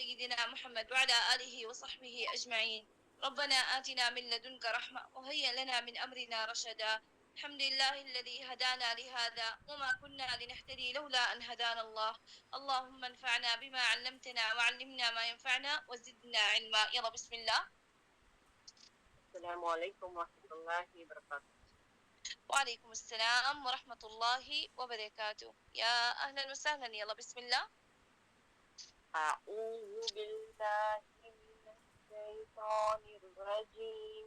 سيدنا محمد وعلى آله وصحبه أجمعين. ربنا آتنا من لدنك رحمة وهيئ لنا من أمرنا رشدا. الحمد لله الذي هدانا لهذا وما كنا لنهتدي لولا أن هدانا الله. اللهم انفعنا بما علمتنا وعلمنا ما ينفعنا وزدنا علما. يلا بسم الله. السلام عليكم ورحمة الله وبركاته. وعليكم السلام ورحمة الله وبركاته. يا أهلا وسهلا. يلا بسم الله. أعوذ بالله من الشيطان الرجيم.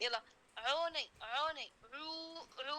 يلا عوني عوني رو رو.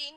3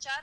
4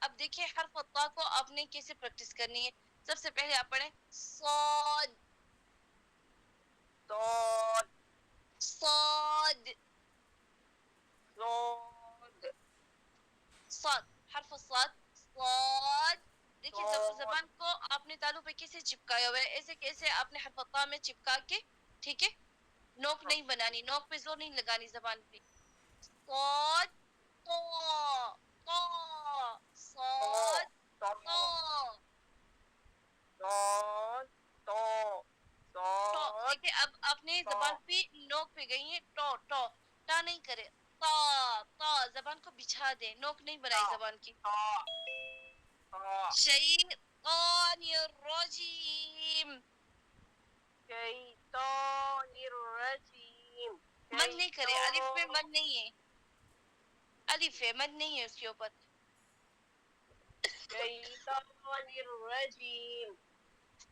اب دیکھیں حرف الطا کو آپ نے کیسے پریکٹس کرنی ہے. سب سے پہلے آپ پڑھیں صاد صاد صاد صاد صاد. حرف الصاد صاد. دیکھیے صاد زبان کو آپ نے تالو پہ کیسے چپکایا ہوا ہے, ایسے کیسے آپ نے حرف الطا میں چپکا کے, ٹھیک ہے, نوک نہیں بنانی, نوک پہ زور نہیں لگانی زبان پہ. صاد طا طا صاد طا صاد تو ٹو. صاد دیکھیں اب آپ نے تو زبان پہ نوک پہ گئی ہے, ٹو ٹو ٹا نہیں کرے, تا تا زبان کو بچھا دے, نوک نہیں بنائی زبان کی. تا تا شیطان الرجیم. شیطان الرجیم مد نہیں کرے, الف میں شیطان مد نہیں ہے, الف ہے مد نہیں ہے اس کے اوپر. شیطان الرجیم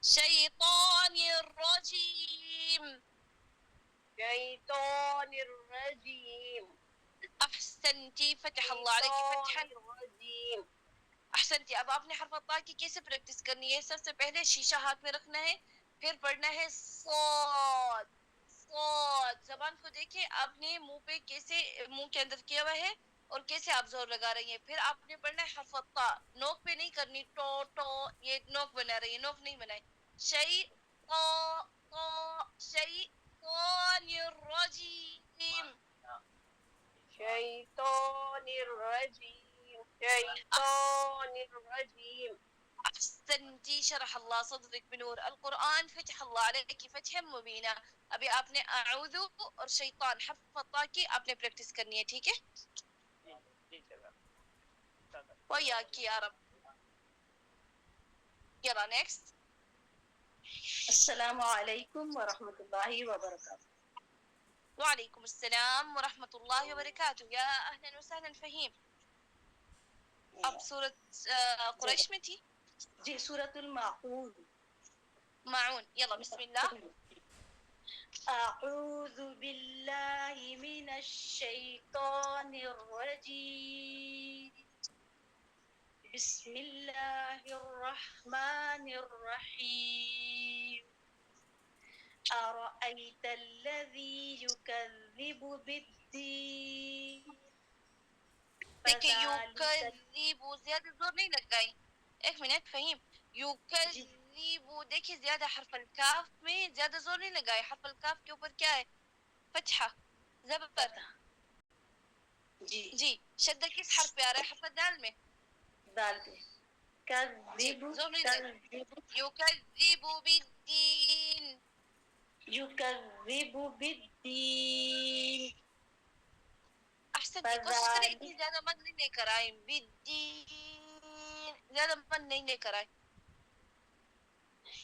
شیطان الرجیم. شیطان الرجیم احسنتی, فتح اللہ علیکی فتحا. شیطان الرجیم احسنتی. اب آپ نے حرف الطا کی کیسے پریکٹس کرنی ہے. سب سے پہلے شیشہ ہاتھ میں رکھنا ہے, پھر پڑھنا ہے صاد صاد. زبان کو دیکھیں آپ نے منہ پہ کیسے منہ کے اندر کیا ہوا ہے اور کیسے آپ زور لگا رہی ہیں. پھر آپ نے پڑھنا ہے حرف الطا, نوک پہ نہیں کرنی, ٹو ٹو یہ نوک بنا رہی ہے, نوک نہیں بنائے. شیء طا طا شیطان الرجیم. شیطان الرجیم شیطان الرجیم احسنتی, شرح اللہ صدرک بنور القرآن, فتح اللہ علیکی فتحا مبینہ. ابھی آپ نے اعوذ اور شیطان حرف الطا کی آپ نے پریکٹس کرنی ہے, ٹھیک ہے. ویاک یا رب. یلا نیکسٹ. السلام علیکم ورحمۃ اللہ وبرکاتہ. وعلیکم السلام ورحمۃ اللہ وبرکاتہ. یا اہلا وسہلا فہیم. اب سورت قریش میں تھی. جی سورۃ الماعون. معون. یلا بسم اللہ. اعوذ باللہ من الشیطان الرجیم. بسم اللہ الرحمن الرحیم. أرأيت الذي يكذب بالدين. دیکھیں فذلك یوکذب, زیادہ زور نہیں لگائی. ایک منٹ فہیم. جی یوکذب, دیکھیں زیادہ حرف الکاف میں زیادہ زور نہیں لگائے. حرف الکاف کے اوپر کیا ہے, فتحہ, زبر. پتہ. جی جی. شدہ کس حرف پہ آ رہا ہے, حرف دال میں. دال پہ. جی کذب زور نہیں لگا. کذب یوکذب بالدین. یکذب بالدین. احسن کی کوشش کریں اتنی فذلك زیادہ مد نہیں لے کر آئے. بالدین زیادہ مد نہیں لے کر آئے.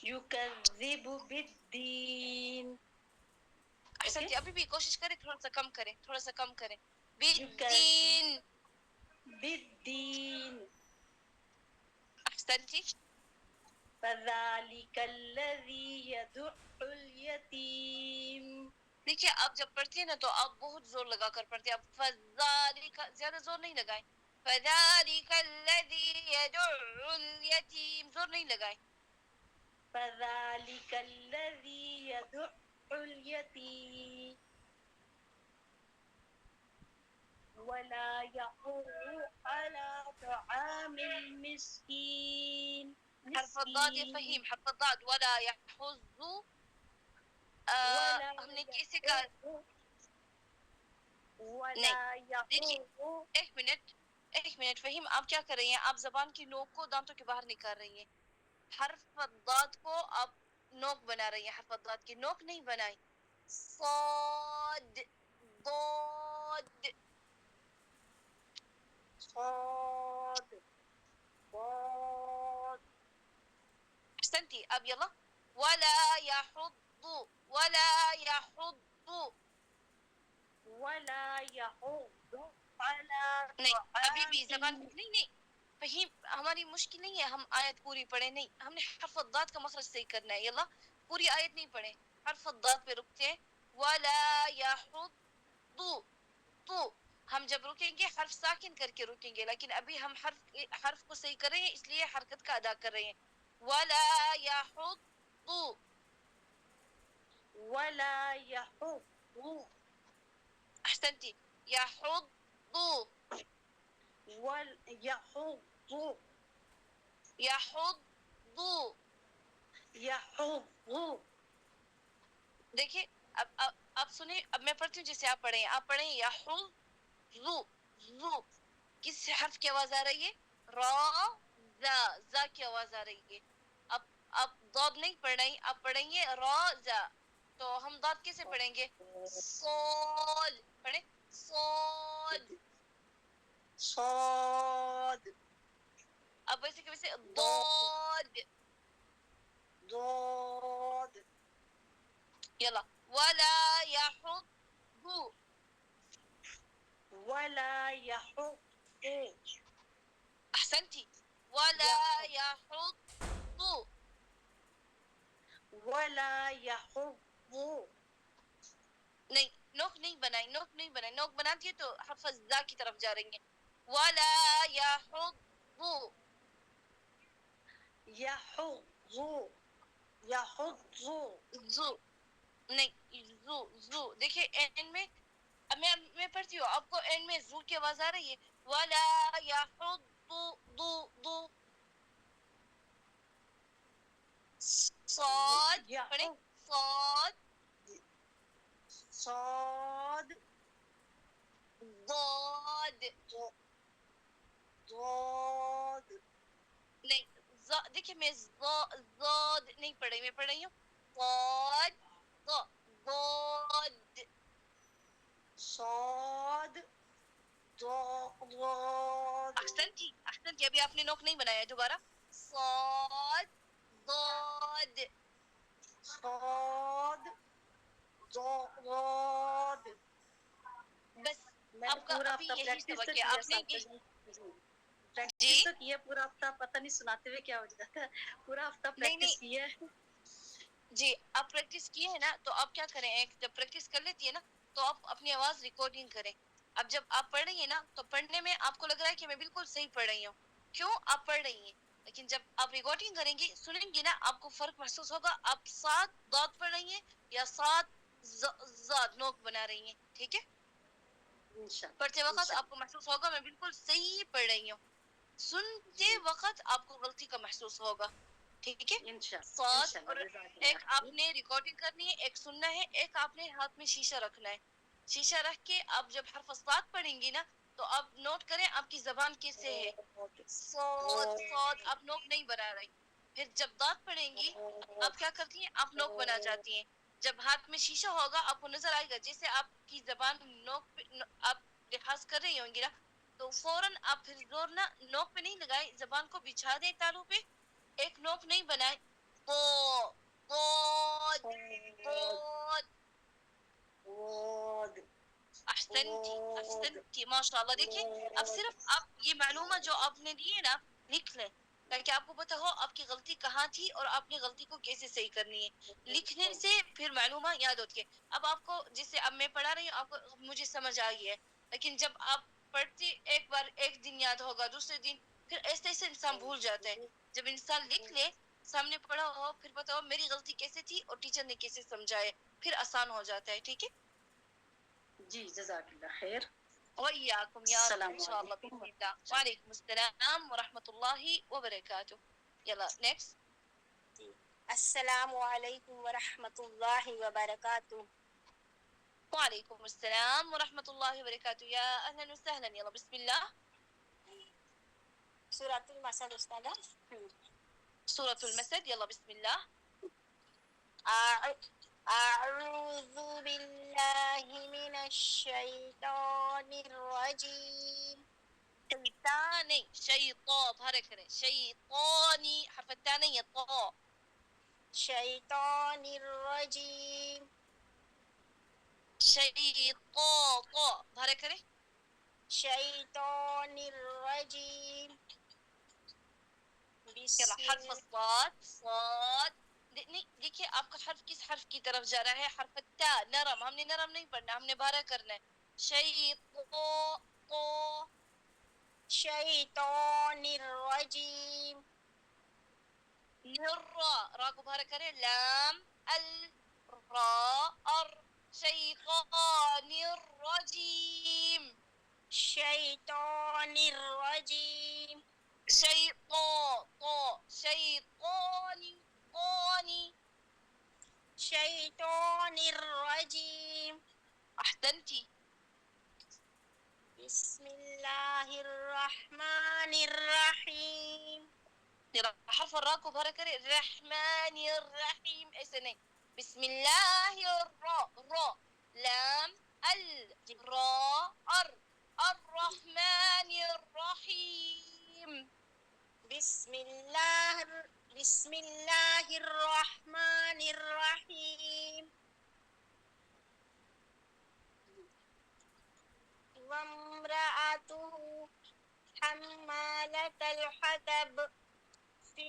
یکذب بالدین. احسن اوکے. جی, ابھی بھی کوشش کریں, تھوڑا سا کم کریں, تھوڑا سا کم کریں. یکذب بالدین. بالدین. احسن جی. فذلك الذي يدع اليتيم. دیکھیے آپ جب پڑھتے ہیں نا تو آپ بہت زور لگا کر پڑھتے ہیں. آپ فذالک زیادہ زور نہیں لگائیں. فذالک الذی یدع الیتیم, زور نہیں لگائیں. فذلك الذي يدع اليتيم ولا يحض على طعام المسكين. حرف الضاد یا فہیم, حرف الضاد. ولا يحض, ولا ہم نے کیسے کہا, ولا دیکھیے يحض. ایک منٹ فہیم, آپ کیا کر رہی ہیں, آپ زبان کی نوک کو دانتوں کے باہر نکال رہی ہیں. حرف الضاد کو آپ نوک بنا رہی ہیں, حرف الضاد کی نوک نہیں بنائی. صاد ضاد. صاد صاد احسنتي. اب يلا. ولا يحض, ولا يحض. ولا يحض على نہیں, ابھی طعام بھی زبان نہیں فہیم, ہماری مشکل نہیں ہے ہم آیت پوری پڑھیں, نہیں, ہم نے حرف الضاد کا مخرج صحیح کرنا ہے. یلا پوری آیت نہیں پڑھیں, حرف الضاد پہ رکتے ہیں. ولا يحض, تو ہم جب رکیں گے حرف ساکن کر کے رکیں گے، لیکن ابھی ہم حرف کو صحیح کر رہے ہیں، اس لیے حرکت کا ادا کر رہے ہیں. ولا يحض ولا يحض احسنتي يحض يحض يحض. يحض. دیکھیے اب سنیں، اب میں پڑھتی ہوں جیسے آپ پڑھیں. آپ پڑھیں يحض ذو. کس حرف کی آواز آ رہی ہے؟ را زا کی آواز آ رہی ہے. اب آپ ضاد نہیں پڑھ رہی، آپ پڑھیں گے را زا. تو ہم ضاد کیسے پڑھیں گے؟ صاد. پڑھیں صاد. صاد. اب ویسے کہ ویسے ضاد. ضاد. يلا ولا يحض ولا يحض. احسنتي ولا يحض. ولا يحض. نہیں نوک نہیں بنائی، نوک نہیں بنائی. نوک بناتی ہے تو حرف زا کی طرف جا رہی ہیں. ولا يحض يحض. يحض. زو. نہیں زو دیکھیے این میں. اب میں پڑھتی ہوں، آپ کو این میں زو کی آواز آ رہی ہے؟ ولا يحض دو صاد. پڑھیں صاد. صاد. ضاد. ضاد. نہیں دیکھیے میں ضاد نہیں پڑھ رہی، میں پڑھ رہی ہوں صاد ضاد. صاد. ضاد. احسنتي ابھی آپ نے نوک نہیں بنایا ہے. دوبارہ صاد ضاد. صاد. ضاد. بس میں نے آپ کا پورا ابھی ہفتہ یہی پریکٹس سبق تو ہے. کیا آپ نے ساتھ جی پریکٹس تو کیا پورا ہفتہ، پتہ نہیں سناتے ہوئے کیا ہو جاتا ہے. پورا ہفتہ نہیں پریکٹس کیا ہے. جی آپ پریکٹس کیے ہیں نا، تو آپ کیا کریں، ایک جب پریکٹس کر لیتی ہے نا تو آپ اپنی آواز ریکارڈنگ کریں. اب جب آپ پڑھ رہی ہیں نا تو پڑھنے میں آپ کو لگ رہا ہے کہ میں بالکل صحیح پڑھ رہی ہوں. کیوں؟ آپ پڑھ رہی ہیں. لیکن جب آپ ریکارڈنگ کریں گی، سنیں گی نا، آپ کو فرق محسوس ہوگا. آپ سات ضاد پڑھ رہی ہیں یا سات زاد نوک بنا رہی ہیں. ٹھیک ہے؟ پڑھتے وقت آپ کو محسوس ہوگا میں بالکل صحیح پڑھ رہی ہوں. سنتے وقت آپ کو غلطی کا محسوس ہوگا. ٹھیک ہے؟ سات. اور ایک آپ نے ریکارڈنگ کرنی ہے، ایک سننا ہے، ایک آپ نے ہاتھ میں شیشہ رکھنا ہے. شیشہ رکھ کے آپ جب حرف صاد پڑھیں گی نا تو آپ نوٹ کریں آپ کی زبان کیسے ہے. صاد آپ نوک نہیں بنا رہی. پھر جب ضاد پڑھیں گی آپ کیا کرتی ہیں؟ آپ نوک بنا جاتی ہیں. جب ہاتھ میں شیشہ ہوگا آپ کو نظر آئے گا جیسے آپ کی زبان نوک پہ آپ لحاظ کر رہی ہوں گی نا، تو فوراً آپ پھر زور نہ نوک پہ نہیں لگائے، زبان کو بچھا دیں تالو پہ، ایک نوک نہیں بنائے. احسنتی ماشاء اللہ. دیکھیں اب صرف آپ یہ معلومات جو آپ نے دی ہے نا لکھ لیں تاکہ آپ کو پتہ ہو آپ کی غلطی کہاں تھی اور آپ نے غلطی کو کیسے صحیح کرنی ہے. لکھنے سے پھر معلومات یاد ہوتی ہے. اب آپ کو جیسے اب میں پڑھا رہی ہوں آپ کو مجھے سمجھ آ گئی ہے، لیکن جب آپ پڑھتی ایک بار ایک دن یاد ہوگا، دوسرے دن پھر ایسے ایسے انسان بھول جاتا ہے. جب انسان لکھ لے، سامنے پڑھا ہو، پھر پتہ ہو میری غلطی کیسے تھی اور ٹیچر نے کیسے سمجھائے، پھر آسان ہو جاتا ہے. ٹھیک ہے؟ جی جزاک اللہ خیر. وإياكم يا رب إن شاء الله بإذن الله. وعليكم السلام ورحمة الله وبركاته. يلا next. السلام علیکم ورحمۃ اللہ وبرکاتہ. وعليكم السلام ورحمة الله وبركاته. يا أهلا وسهلا. يلا بسم الله. سورۃ المسد استاذہ. سورة المسد. يلا بسم الله. أعوذ بالله من الشيطان الرجيم. شيطاني شيطان هركرة شيطاني حرف الثاني طاء. شيطان الرجيم. شيطان طاء هركرة. شيطان الرجيم. يلا حرف الصاد. صاد. دیکھیے آپ کا حرف کس حرف کی طرف جا رہا ہے؟ حرف تا. نرم، ہم نے نرم نہیں پڑھنا، ہم نے بارہ کرنا ہے. شيطان شیطان الرجیم نرى راكو بهارا كري لام الراء شيطان الرجيم شیطان الرجیم شيطاني قاني شیطان الرجیم أحسنتي بسم اللہ الرحمن الرحیم نرى حرف الراء بهارا كري الرحمن الرحيم اسني بسم الله الراء لام الراء الرحمن الرحيم بسم اللہ الرحمن الرحیم وامرأته حمالة الحطب فی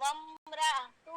وامرأته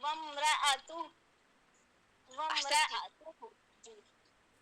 وامرأته جی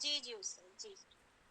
جی جی استاد جی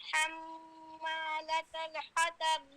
حمالة الحطب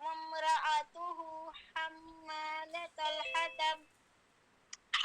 وامرأته حمالة الحطب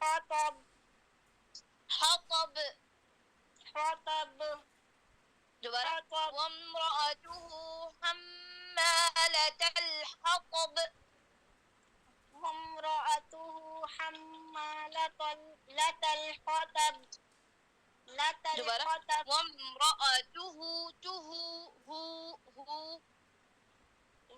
حطب حطب حطب دوباره حطب وامرأته حمالة الحطب وامرأته حمالة الحطب دوباره الحطب وامرأته هو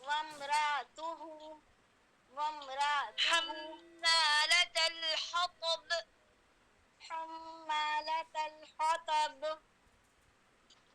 وامرأته حمالة الحطب حمالة الحطب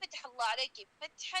فتح الله عليك فتحا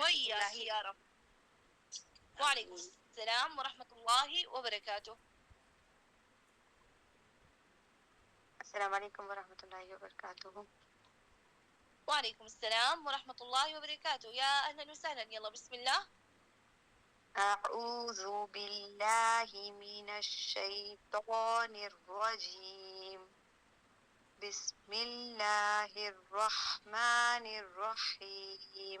وإياك يا رب وعليكم السلام ورحمة الله وبركاته السلام علیکم ورحمۃ اللہ وبرکاتہ. وعليكم السلام ورحمة الله وبركاته يا أهلا وسهلا يلا بسم الله اعوذ باللہ من الشیطان الرجیم. بسم اللہ الرحمن الرحیم.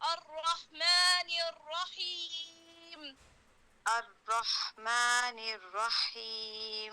الرحمن الرحيم الرحمن الرحیم.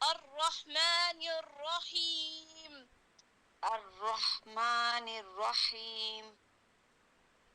الرحمن الرحيم الرحمن الرحیم.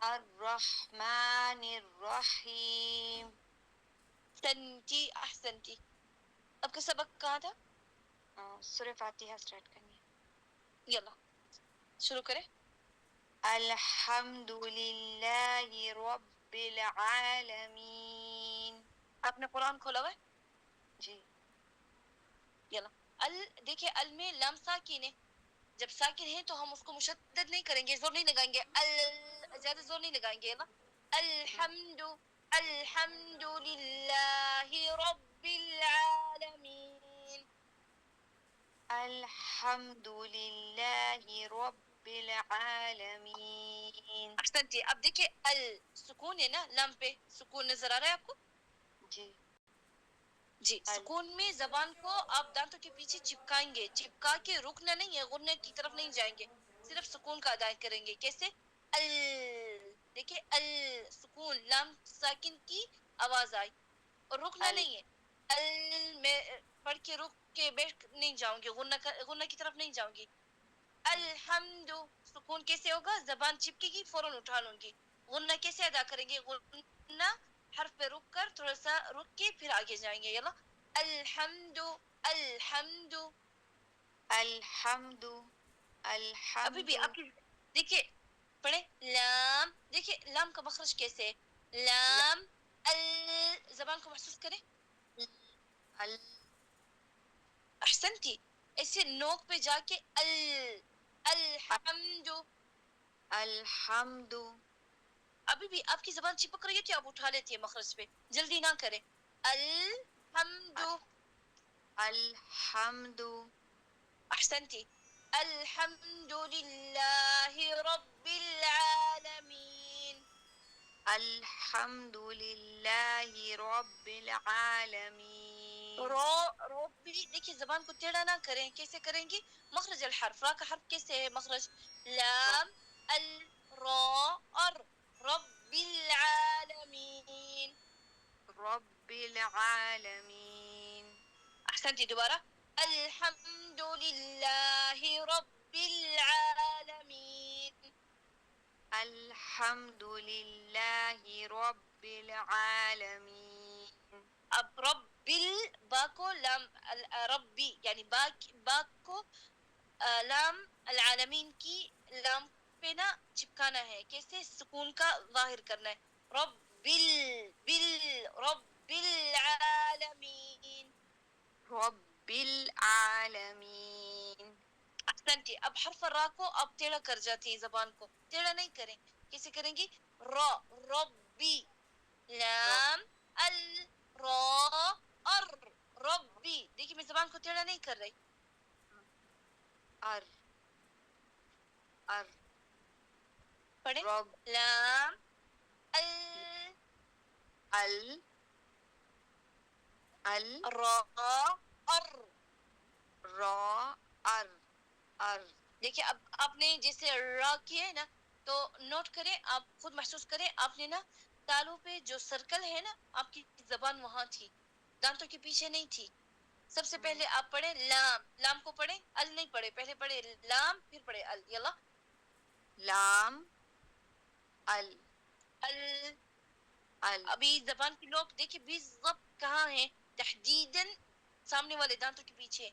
الرحمن الرحیم. احسنتی احسنتی. اب کا سبق کہاں تھا؟ سورہ فاتحہ اسٹارٹ کرنی ہے. یلا شروع کریں. الحمد للہ رب العالمین. آپ نے قرآن کھولا ہوا ہے؟ جی. یلا دیکھیں ال میں لام ساکن ہے. جب ساکن ہے تو ہم اس کو مشدد نہیں کریں گے، زور نہیں لگائیں گے، زیادہ زور نہیں لگائیں گے. الحمد الحمد للہ رب العالمین. الحمد للہ رب العالمین. احسنتی. اب دیکھیں سکون ہے نا، لام پہ سکون نظر آ رہا ہے آپ کو؟ جی جی. سکون میں زبان کو آپ دانتوں کے پیچھے چپکائیں گے، چپکا کے رکنا نہیں ہے، غننے کی طرف نہیں جائیں گے، صرف سکون کا ادا کریں گے. کیسے؟ دیکھیں سکون لام ساکن کی آواز آئی اور رکنا نہیں ہے. میں پڑھ کے رک کے بیٹھ نہیں جاؤں گی، غنہ کی طرف نہیں جاؤں گی. الحمد سکون کیسے ہوگا؟ زبان چپکے گی، فوراً اٹھا لوں گی. غنہ کیسے ادا کریں گے؟ غنہ حرف پہ رک کر تھوڑا سا رک کے پھر آگے جائیں گے. یلا الحمد الحمد. الحمد ابھی بھی الحمد. آپ کی دیکھیے پڑھیں لام. دیکھیے لام کا مخرج کیسے ہے؟ لام زبان کو محسوس کریں. احسنتی. ایسے نوک پہ جا کے الحمد. الحمد. ابھی بھی آپ کی زبان چپک رہی ہے کہ آپ اٹھا لیتی ہے مخرج پہ؟ جلدی نہ کریں. الحمد. الحمد. احسنتی. الحمد للہ رب العالمین. الحمد للہ رب العالمین. ربی. دیکھیے زبان کو ٹیڑھا نہ کریں. کیسے کریں گی؟ مخرج الحرف. را کا حرف کیسے ہے مخرج؟ لام را اور رب العالمین. رب العالمین. احسنتی. دوبارہ الحمد للہ رب العالمین. الحمد للہ رب العالمین. اب رب با کو لام ربی یعنی با کو لام العالمین کی لام پہ نا چپکانا ہے. کیسے؟ سکون کا ظاہر کرنا ہے. رب رب العالمین. رب العالمین. احسنتی. اب حرف را کو آپ ٹیڑھا کر جاتی ہیں، زبان کو ٹیڑھا نہیں کریں. کیسے کریں گی؟ را ربی لام را ار ربی. دیکھیے میں زبان کو ٹیڑھا نہیں کر رہی. ار ار. پڑھیں رب لام را ار. را ار ار. دیکھیں اب آپ نے جیسے را کیا ہے نا تو نوٹ کریں، آپ خود محسوس کریں. آپ نے نا تالوں پہ جو سرکل ہے نا، آپ کی زبان وہاں تھی، دانتوں کے پیچھے نہیں تھی. سب سے پہلے آپ پڑھیں لام. لام کو پڑھیں، ال نہیں پڑھے. پہلے پڑھے لام پھر پڑھے ال. یلا لام ال ال. ال. ابھی زبان کی لوگ دیکھیں بالضبط کہاں ہے، تحدیداً سامنے والے دانتوں کے پیچھے.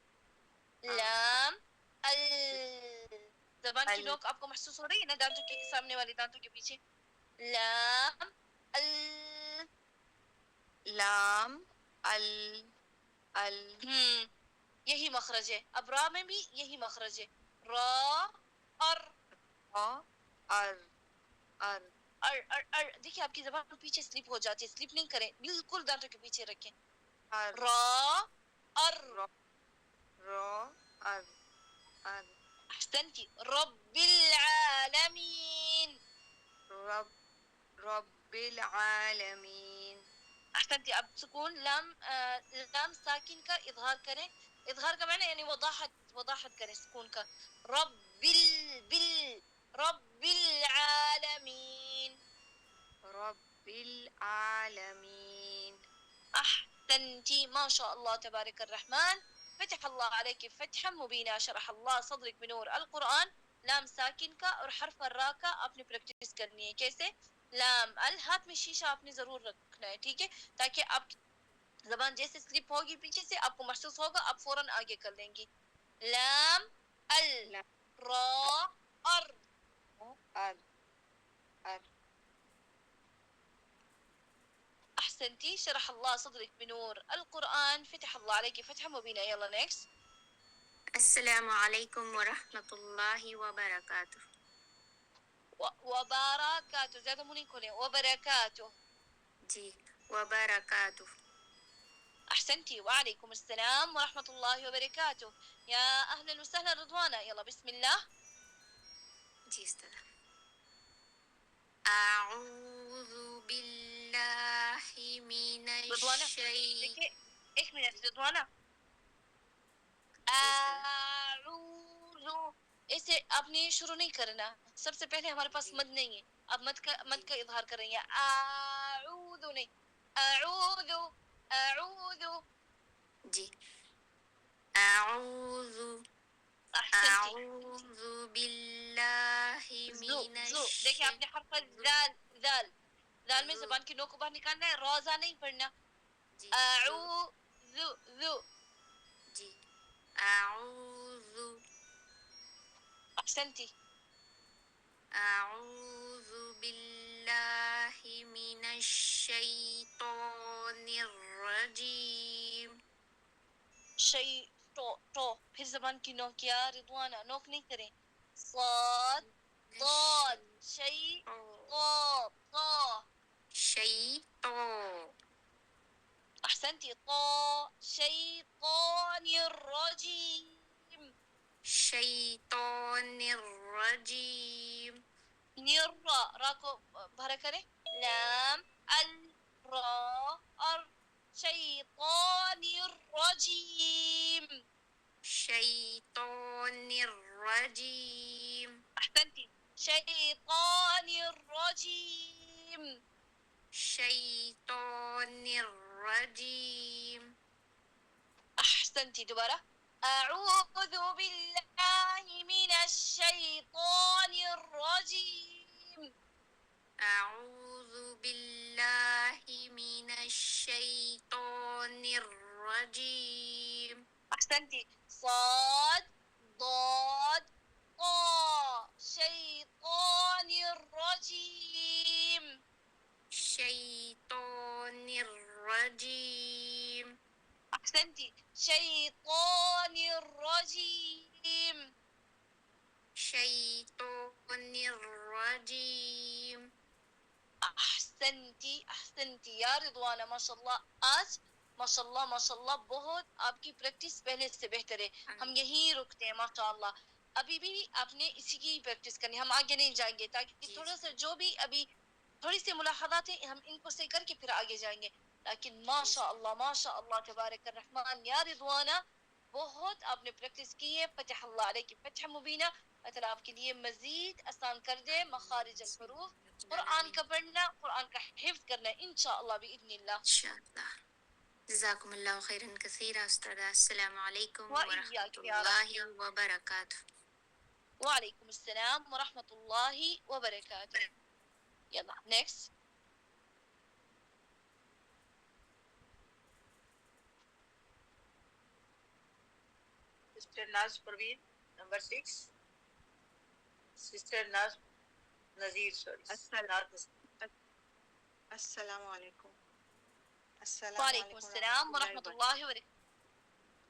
لام ال. زبان کی لوگ آپ کو محسوس ہو رہی ہے نا دانتوں کے سامنے والے دانتوں کے پیچھے؟ لام ال. لام ال ال. یہی مخرج ہے. اب را میں بھی یہی مخرج ہے. را اور را ار ار. دیکھیں آپ کی زبان پیچھے سلپ ہو جاتی ہے، سلپ نہیں کریں، بالکل دانتوں کے پیچھے رکھیں. ار. را ار. را ار ار. احسنتی. رب العالمین. رب العالمین. احسنتی. اب سکون لام ساکن کا اظہار کریں. اظہار کا معنی یعنی وضاحت کریں سکون کا. رب العالمین. رب العالمین. احسنتی. ما شاء الله تبارك الرحمن. فتح الله عليك فتحا مبينا، شرح الله صدرك بنور القرآن. لام ساکن کا اور حرف الرا کا آپ نے پریکٹس کرنی ہے. کیسے؟ لام ال ہاتھ میں شیشہ آپ نے ضرور رکھنا ہے, ٹھیک ہے, تاکہ آپ کی زبان جیسے سلپ ہوگی پیچھے سے آپ کو محسوس ہوگا, آپ فوراً آگے کر لیں گی. لام ال لام را ار. ار ار. احسنتي, شرح الله صدرك بنور القرآن, فتح الله عليك فتحا مبينا. يلا next. السلام علیکم ورحمۃ اللہ وبرکاتہ. وبركاته, زیادہ منہ نہیں کھولیں, وبركاته. جی وبرکاتہ. احسنتي, وعليكم السلام ورحمة الله وبركاته. يا اهلا وسهلا رضوانا, يلا بسم الله. جی استاد. اعوذ باللہ من رضوانا الشیطان. دیکھیے, ایک منٹ رضوانا. جی استاد. اعوذ, اسے آپ نے شروع نہیں کرنا, سب سے پہلے ہمارے پاس جی مد نہیں ہے, آپ مد جی کا اظہار کر رہی ہیں. اعوذ نہیں, اعوذ اعوذ. جی اعوذ احسنتي. اعوذ باللہ زو من زو, دیکھیں آپ نے حرف الشیطان. ذال ذال, ذال میں ذو. زبان کی نوک کو باہر نکالنا ہے, روزہ نہیں پڑھنا. جی ذو. اعوذ ذو. جی اعوذ احسنتي. اعوذ باللہ من الشیطان الرجیم. شيء تو پھر زبان کی نوک, یا رضوانہ نوک نہیں کریں. صاد ضاد شيء طا طا. شیطان. احسنتي, طا شيطان الرجيم. شیطان الرجیم. نرا, را کو بھرا کریں. لام ال را ار شيطان الرجيم. شیطان الرجیم. احسنتي, شيطان الرجيم. شیطان الرجیم. احسنتي, دوبارة. اعوذ بالله من الشيطان الرجيم. اعوذ باللہ من الشیطان الرجیم. احسنتي, صاد ضاد طا شيطان الرجيم. شیطان الرجیم. احسنتي, شيطان الرجيم. شیطان الرجیم. احسنتي احسنتي یا رضوانہ, ماشاء اللہ آج ماشاء اللہ بہت آپ کی پریکٹس پہلے سے بہتر ہے. ہم یہیں رکتے ہیں ماشاء اللہ, ابھی بھی آپ نے اسی کی پریکٹس کرنی, ہم آگے نہیں جائیں گے, تاکہ تھوڑا سا جو بھی ابھی تھوڑی سی ملاحظات ہیں ہم ان کو صحیح کر کے پھر آگے جائیں گے. لیکن ماشاء اللہ تبارک الرحمن یا رضوانہ, بہت آپ نے پریکٹس کی ہے. فتح اللہ علیہ کی فتح مبینہ, اللہ تعالیٰ آپ کے لیے مزید آسان کر دے. مخارج الحروف, قرآن کا پڑھنا, قرآن کا حفظ کرنا انشاءاللہ باذن اللہ. انشاءاللہ. جزاکم اللہ خیرا کثیرا استاد. السلام علیکم ورحمۃ وإياك يا اللہ رب. وبرکاتہ. وعليكم السلام ورحمة الله وبركاته. يلا next. Sister Naz Parveen, number 6. Sister Naz Nazir, sorry. السلام علیکم. السلام وعليكم السلام ورحمة الله وبركاته.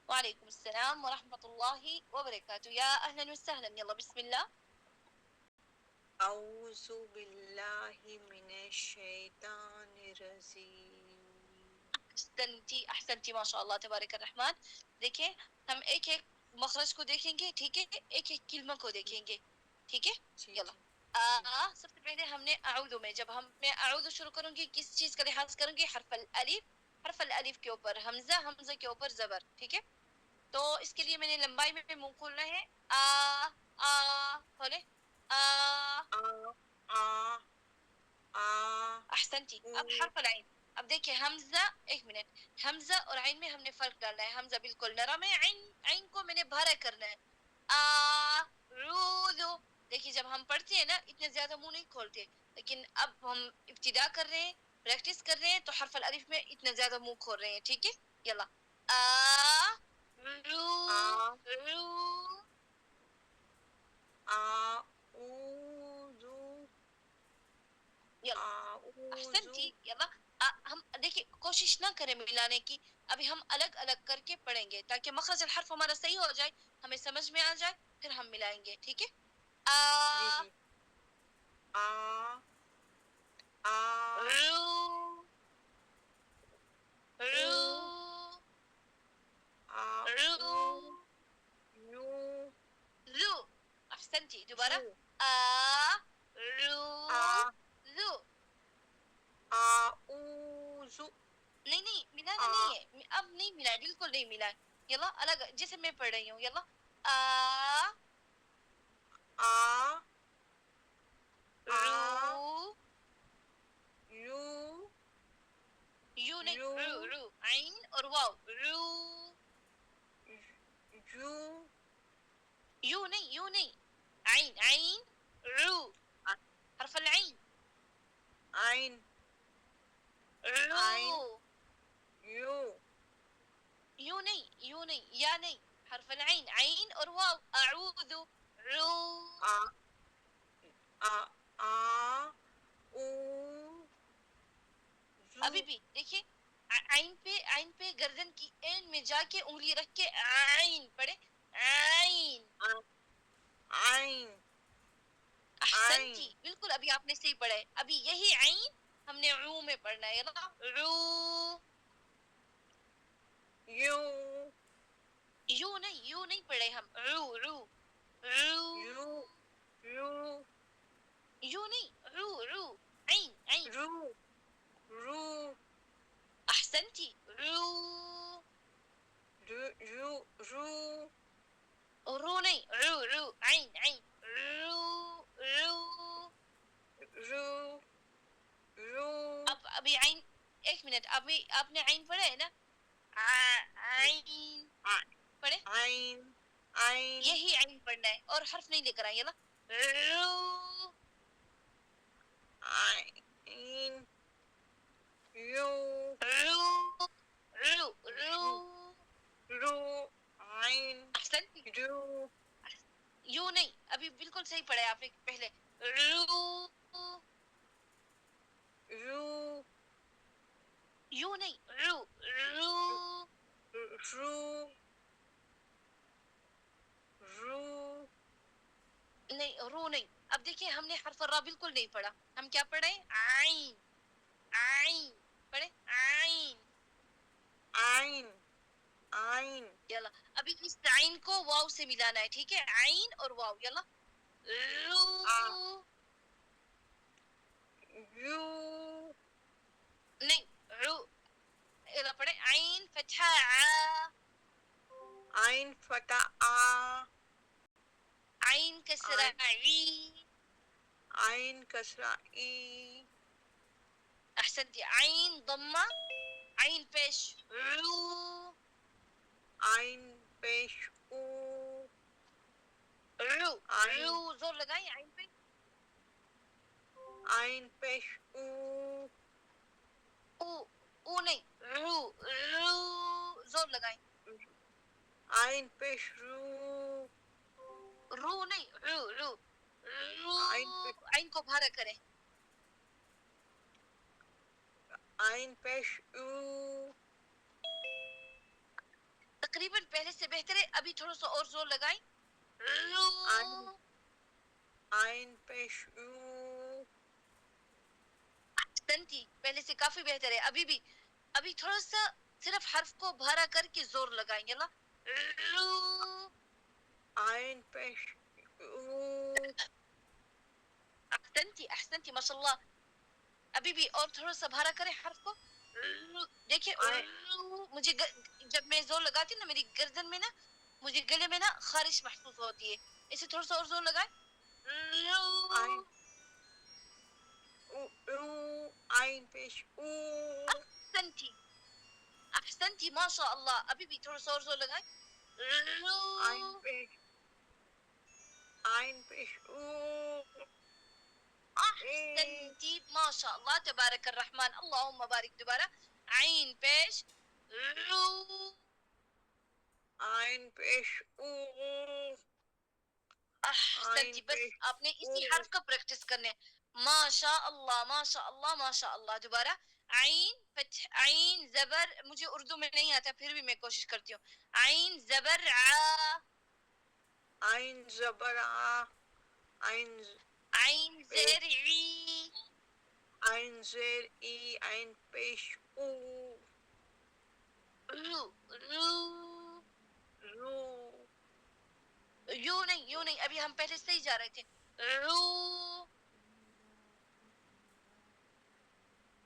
وعليكم السلام ورحمة الله وبركاته. يا أهلا وسهلا, يلا بسم الله. اعوذ باللہ من الشیطان الرجیم. احسنتي ما شاء الله تبارك الرحمن. دیکھیں ہم ایک ایک مخرج کو دیکھیں گے, ٹھیک ہے, ایک ایک کلمہ کو دیکھیں گے, ٹھیک ہے. یلا سب سے پہلے ہم نے اعوذ میں, جب ہم میں اعوذ شروع کروں گی کس چیز کا لحاظ کروں گی؟ حرف الالف, حرف الالف کے اوپر حمزہ, حمزہ کے اوپر زبر, ٹھیک ہے. تو اس کے لیے میں نے لمبائی میں منہ کھولنا ہے. کھولے. احسنتی. اب حرف العین, اب دیکھیں حمزہ, ایک منٹ, حمزہ اور عین میں ہم نے فرق ڈالنا ہے. حمزہ بالکل نرم ہے, عین کو میں نے بھارا کرنا ہے. اعوذ, جب ہم پڑھتے ہیں نا اتنے زیادہ منہ نہیں کھولتے, لیکن اب ہم ابتدا کر رہے ہیں, پریکٹس کر رہے ہیں, تو حرف الالف میں اتنے زیادہ منہ کھول رہے ہیں. ٹھیک ہے, یلا رو رو احسنتی. یلا ہم دیکھیں کوشش نہ کریں ملانے کی, ابھی ہم الگ الگ کر کے پڑھیں گے تاکہ مخرج الحرف ہمارا صحیح ہو جائے, ہمیں سمجھ میں آ جائے, پھر ہم ملائیں گے. ٹھیک ہے, جی رو رو رو رو. احسنتی. دوبارہ رو رو. نہیں نہیں ملانا نہیں ہے, اب نہیں ملا ہے, بالکل نہیں ملا ہے. یلا الگ جیسے میں پڑھ رہی ہوں. یلا رو یو نہیں, رو رو عین اور واو. رو یو نہیں, یو نہیں, عین عین رو, حرف العين. رو یو نہیں, یو نہیں, یا نہیں, حرف العين, عین اور واو. اعوذ رو. ابھی بھی دیکھیے عین پہ گردن کی این میں جا کے انگلی رکھ کے عین پڑھے. عین. احسنتی, بالکل ابھی آپ نے صحیح پڑھا ہے. ابھی یہی عین ہم نے رو میں پڑھنا ہے. یلا رو. یو نہیں پڑھے ہم. رو رو رو. یو نہیں, رو رو عین عین. احسنتی. رو رو نہیں, رو رو عین عین. رو اب ابھی عین, ایک منٹ, ابھی آپ نے عین پڑھا ہے نا. عین پڑھے, یہی عین پڑھنا ہے اور حرف نہیں لے کر آئے. یلا رو رو رو. احسنتی. یو نہیں, ابھی بالکل صحیح پڑھا ہے آپ نے پہلے. رو یو نہیں, رو نہیں, رو نہیں. اب دیکھیں ہم نے حرف الراء بالکل نہیں پڑھا. ہم کیا پڑھے؟ عین عین پڑھے. عین. یلا ابھی اس عین کو واو سے ملانا ہے. ٹھیک ہے, عین اور واو. یلا رو نہیں, رو. یلا پڑھے عین فتحہ عین کسرہ عی. احسنتي. عين ضمة, عين پیش رو. رو زور لگائیں عین پہ. او نہیں, رو زور لگائیں. رو نہیں, رو عین کو بھارا کریں. تقریباً پہلے سے بہتر ہے. ابھی تھوڑا سا اور زور لگائیں. رو احسنتی, پہلے سے کافی بہتر ہے. ابھی تھوڑا سا صرف حرف کو بھارا کر کے زور لگائیں. یلا رو. احسنتی ماشاء اللہ. ابھی بھی اور تھوڑا سا بھارا کریں حرف کو. دیکھیں مجھے جب میں زور لگاتی ہوں نا میری گردن میں نا, مجھے گلے میں نا خارش محسوس ہوتی ہے. اسے تھوڑا سا اور زور لگائیں. احسنتی ماشاء اللہ. ابھی بھی تھوڑا سا اور زور لگائیں. احسنتی ما شاء اللہ تبارک الرحمن اللہم بارک دوبارہ عین پیش رو عین پیش او احسنتی بس پیش آپ نے اسی حرف کا پریکٹس کرنے ما شاء اللہ ما شاء اللہ ما شاء اللہ دوبارہ عین فتح عین زبر مجھے اردو میں نہیں آتا پھر بھی میں کوشش کرتی ہوں عین زبر ع عین زبر آ عین عین زیر عی عین زیر ای عین پیش او رو رو رو یوں نہیں ابھی ہم پہلے صحیح جا رہے تھے رو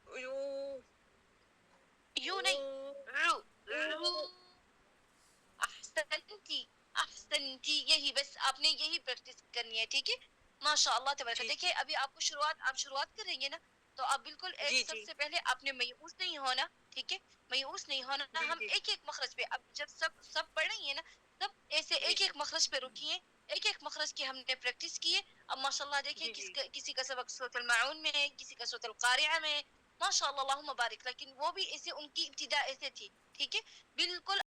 یو یوں نہیں رو رو احسنتی احسنتی یہی بس آپ نے یہی پریکٹس کرنی ہے ٹھیک ہے ماشاء اللہ تبارک دیکھیں ابھی آپ کو شروعات کریں گے نا تو آپ بالکل سب سے پہلے آپ نے میؤوس نہیں ہونا ٹھیک ہے میؤوس نہیں ہونا ہم ایک ایک مخرج پہ اب جب سب پڑھ رہی ہیں نا سب ایسے ایک ایک مخرج پہ رکیے ایک ایک مخرج کی ہم نے پریکٹس کی ہے اب ماشاءاللہ دیکھیں کسی کا سبق سورۃ الماعون میں ہے کسی کا سورۃ القارعہ میں ماشاء اللہ اللہم بارک لیکن وہ بھی ایسے ان کی ابتدا ایسے تھی ٹھیک ہے بالکل